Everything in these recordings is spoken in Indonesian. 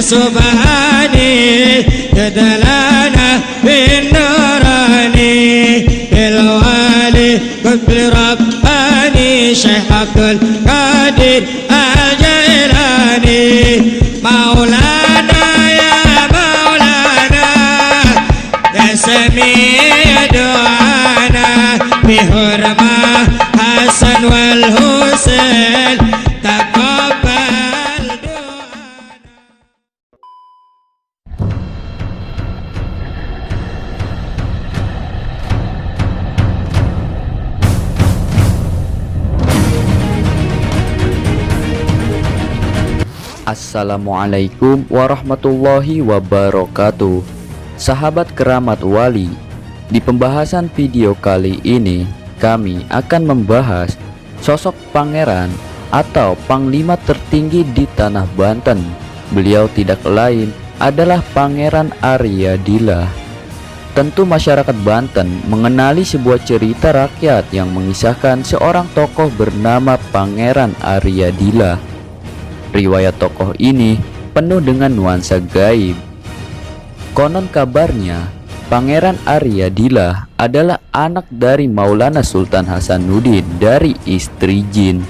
سبحاني جدلنا بالنوراني بالوالي قد رباني شيخ عبد القادر الجيلاني مولانا يا مولانا يا سميع دعانا بحرمة حسن والحسين تقبل دعانا. Assalamualaikum warahmatullahi wabarakatuh. Sahabat keramat wali, di pembahasan video kali ini kami akan membahas sosok pangeran atau panglima tertinggi di tanah Banten. Beliau tidak lain adalah Pangeran Arya Dila. Tentu masyarakat Banten mengenali sebuah cerita rakyat yang mengisahkan seorang tokoh bernama Pangeran Arya Dila. Riwayat tokoh ini penuh dengan nuansa gaib. Konon kabarnya, Pangeran Arya Dila adalah anak dari Maulana Sultan Hasanuddin dari istri jin.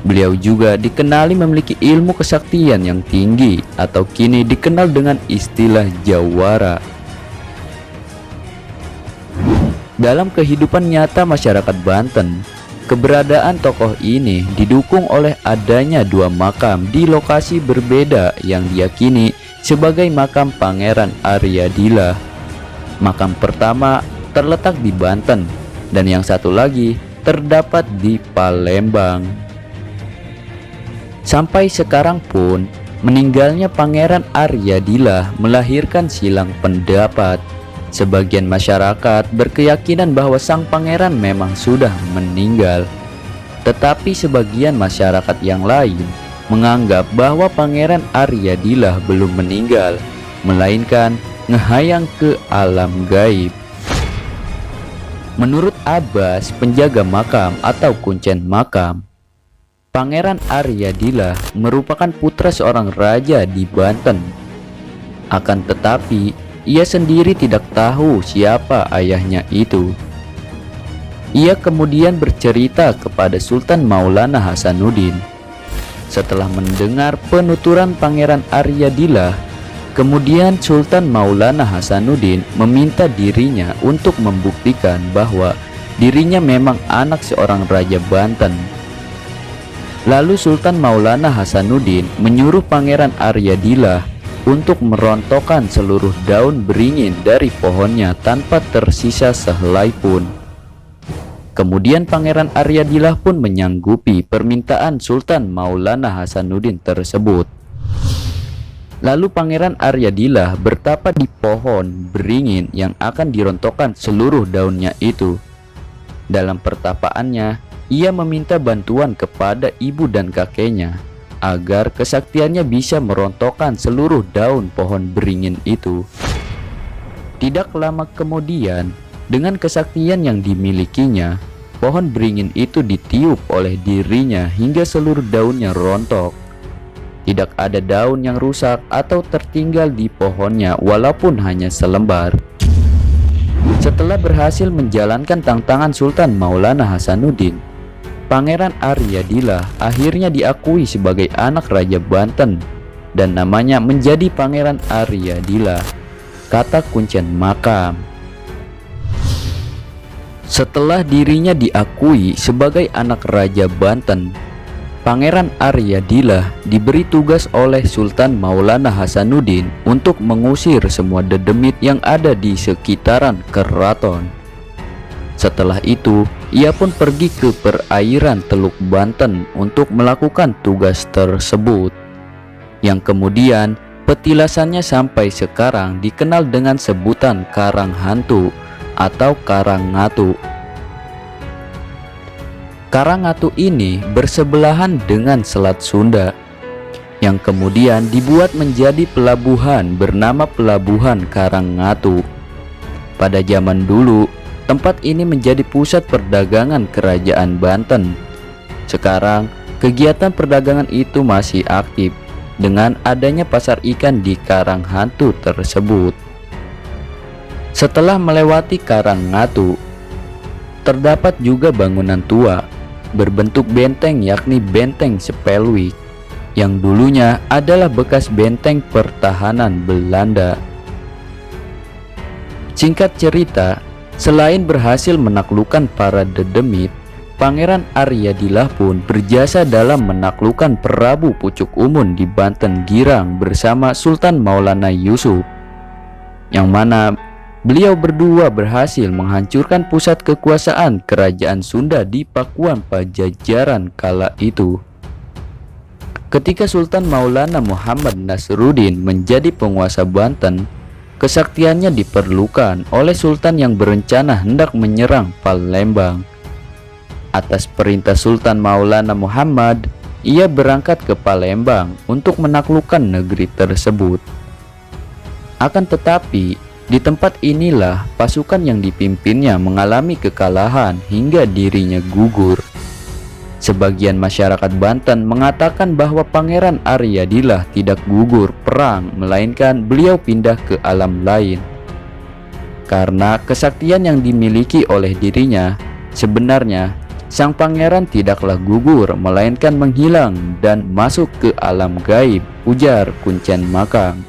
Beliau juga dikenali memiliki ilmu kesaktian yang tinggi atau kini dikenal dengan istilah jawara. Dalam kehidupan nyata masyarakat Banten, keberadaan tokoh ini didukung oleh adanya dua makam di lokasi berbeda yang diyakini sebagai makam Pangeran Arya Dila. Makam pertama terletak di Banten dan yang satu lagi terdapat di Palembang. Sampai sekarang pun, meninggalnya Pangeran Arya Dila melahirkan silang pendapat. Sebagian masyarakat berkeyakinan bahwa sang pangeran memang sudah meninggal, tetapi sebagian masyarakat yang lain menganggap bahwa Pangeran Arya Dila belum meninggal, melainkan ngehayang ke alam gaib. Menurut Abbas, penjaga makam atau kuncen makam, Pangeran Arya Dila merupakan putra seorang raja di Banten. Akan tetapi, ia sendiri tidak tahu siapa ayahnya itu. Ia kemudian bercerita kepada Sultan Maulana Hasanuddin. Setelah mendengar penuturan Pangeran Arya Dila, kemudian Sultan Maulana Hasanuddin meminta dirinya untuk membuktikan bahwa dirinya memang anak seorang raja Banten. Lalu Sultan Maulana Hasanuddin menyuruh Pangeran Arya Dila untuk merontokkan seluruh daun beringin dari pohonnya tanpa tersisa sehelai pun. Kemudian Pangeran Arya Dila pun menyanggupi permintaan Sultan Maulana Hasanuddin tersebut. Lalu Pangeran Arya Dila bertapa di pohon beringin yang akan dirontokkan seluruh daunnya itu. Dalam pertapaannya, ia meminta bantuan kepada ibu dan kakeknya agar kesaktiannya bisa merontokkan seluruh daun pohon beringin itu. Tidak lama kemudian, dengan kesaktian yang dimilikinya, pohon beringin itu ditiup oleh dirinya hingga seluruh daunnya rontok. Tidak ada daun yang rusak atau tertinggal di pohonnya walaupun hanya selembar. Setelah berhasil menjalankan tantangan Sultan Maulana Hasanuddin, Pangeran Arya Dila akhirnya diakui sebagai anak Raja Banten dan namanya menjadi Pangeran Arya Dila, kata kuncen makam. Setelah dirinya diakui sebagai anak Raja Banten, Pangeran Arya Dila diberi tugas oleh Sultan Maulana Hasanuddin untuk mengusir semua dedemit yang ada di sekitaran keraton. Setelah itu, ia pun pergi ke perairan Teluk Banten untuk melakukan tugas tersebut, yang kemudian petilasannya sampai sekarang dikenal dengan sebutan Karang Hantu atau Karangatu. Karangatu ini bersebelahan dengan Selat Sunda, yang kemudian dibuat menjadi pelabuhan bernama Pelabuhan Karangatu. Pada zaman dulu, tempat ini menjadi pusat perdagangan kerajaan Banten. Sekarang, kegiatan perdagangan itu masih aktif, dengan adanya pasar ikan di Karang Hantu tersebut. Setelah melewati Karang Ngatu, terdapat juga bangunan tua berbentuk benteng, yakni Benteng Spelwick, yang dulunya adalah bekas benteng pertahanan Belanda. Singkat cerita, selain berhasil menaklukkan para Dedemit, Pangeran Aryadillah pun berjasa dalam menaklukkan Prabu Pucuk Umun di Banten Girang bersama Sultan Maulana Yusuf, yang mana beliau berdua berhasil menghancurkan pusat kekuasaan kerajaan Sunda di Pakuan Pajajaran kala itu. Ketika Sultan Maulana Muhammad Nasruddin menjadi penguasa Banten, kesaktiannya diperlukan oleh sultan yang berencana hendak menyerang Palembang. Atas perintah Sultan Maulana Muhammad, ia berangkat ke Palembang untuk menaklukkan negeri tersebut. Akan tetapi, di tempat inilah pasukan yang dipimpinnya mengalami kekalahan hingga dirinya gugur. Sebagian masyarakat Banten mengatakan bahwa Pangeran Aryadillah tidak gugur perang, melainkan beliau pindah ke alam lain. Karena kesaktian yang dimiliki oleh dirinya, sebenarnya sang pangeran tidaklah gugur, melainkan menghilang dan masuk ke alam gaib, ujar Kuncen Makam.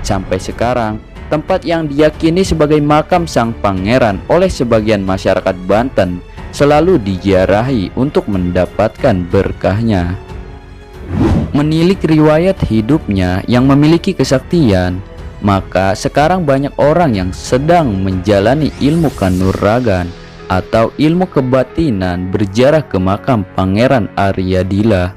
Sampai sekarang, tempat yang diyakini sebagai makam sang pangeran oleh sebagian masyarakat Banten selalu diziarahi untuk mendapatkan berkahnya. Menilik riwayat hidupnya yang memiliki kesaktian, maka sekarang banyak orang yang sedang menjalani ilmu kanuragan atau ilmu kebatinan berziarah ke makam Pangeran Aryadillah.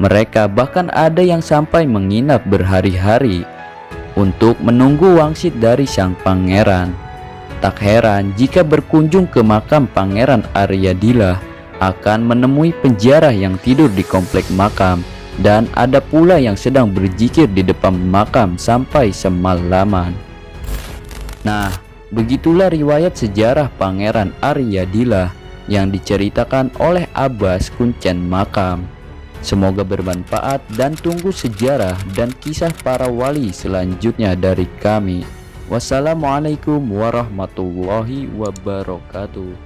Mereka bahkan ada yang sampai menginap berhari-hari untuk menunggu wangsit dari sang pangeran. Tak heran jika berkunjung ke makam Pangeran Aryadillah akan menemui penjara yang tidur di komplek makam, dan ada pula yang sedang berzikir di depan makam sampai semalaman. Nah, begitulah riwayat sejarah Pangeran Aryadillah yang diceritakan oleh Abbas Kuncen Makam. Semoga bermanfaat dan tunggu sejarah dan kisah para wali selanjutnya dari kami. Wassalamualaikum warahmatullahi wabarakatuh.